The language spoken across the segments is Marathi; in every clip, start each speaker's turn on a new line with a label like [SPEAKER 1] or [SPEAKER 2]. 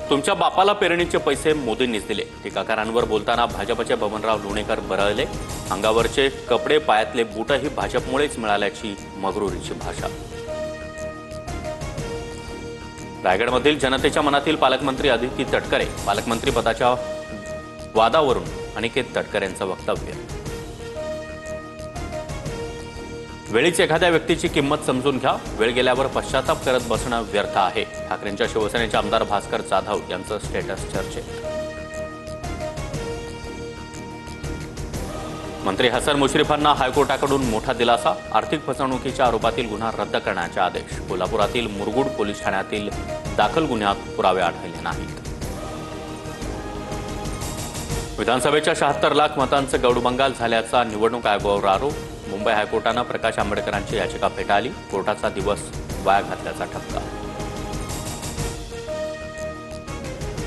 [SPEAKER 1] तुमच्या बापाला पेरणीचे पैसे मोदींनीच दिले। टीकाकारांवर बोलताना भाजपचे बबनराव लोणीकर बरळले। अंगावरचे कपडे पायातले बूटही भाजपमुळेच मिळाल्याची मगरुरीची भाषा। रायगडमधील जनतेच्या मनातील पालकमंत्री अदिती तटकरे पालकमंत्री पदाच्या वादावरून अनिकेत तटकरे यांचं वक्तव्य। वेळीच एखाद्या व्यक्तीची किंमत समजून घ्या, वेळ गेल्यावर पश्चाताप करत बसणं व्यर्थ आहे। ठाकरेंच्या शिवसेनेचे आमदार भास्कर जाधव यांचं स्टेटस चर्चेत। मंत्री हसन मुश्रीफांना हायकोर्टाकडून मोठा दिलासा। आर्थिक फसवणुकीच्या आरोपातील गुन्हा रद्द करण्याचे आदेश। कोल्हापुरातील मुरगुड पोलीस ठाण्यातील दाखल गुन्ह्यात पुरावे आढळले नाहीत। विधानसभेच्या 76 लाख मतांचं गौडबंगाल झाल्याचा निवडणूक आयोगावर आरोप। मुंबई हायकोर्टानं प्रकाश आंबेडकरांची याचिका फेटाळली। कोर्टाचा दिवस वाया घातल्याचा ठपका।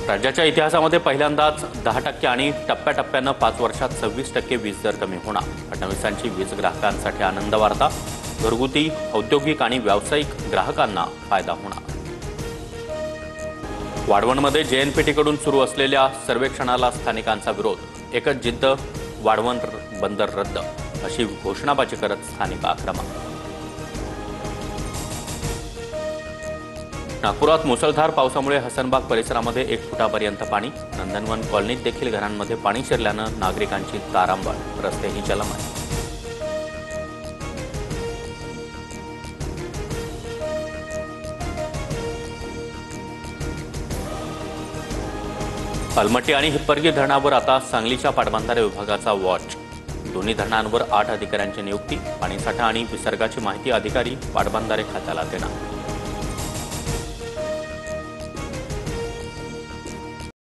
[SPEAKER 1] राज्याच्या इतिहासामध्ये पहिल्यांदाच 10% आणि टप्प्याटप्प्यानं 5 वर्षात 26% वीज दर कमी होणार। फडणवीसांची वीज ग्राहकांसाठी आनंद वार्ता। घरगुती, औद्योगिक आणि व्यावसायिक ग्राहकांना फायदा होणार। वाढवणमध्ये जेएनपीटीकडून सुरू असलेल्या सर्वेक्षणाला स्थानिकांचा विरोध। एकच जिद्द, वाढवण बंदर रद्द अशी घोषणाबाजी करत स्थानिक आक्रमक। नागपुरात मुसळधार पावसामुळे हसनबाग परिसरामध्ये 1 फुटापर्यंत पाणी। नंदनवन कॉलनीत देखील घरांमध्ये पाणी शिरल्यानं नागरिकांची तारांबळ, रस्तेही जलमय। अलमट्टी आणि हिप्परगी धरणावर आता सांगलीच्या पाटबंधारे विभागाचा वॉच। दोन्ही धरणांवर 8 अधिकाऱ्यांची नियुक्ती। पाणीसाठा आणि विसर्गाची माहिती अधिकारी पाटबंधारे खात्याला देणार।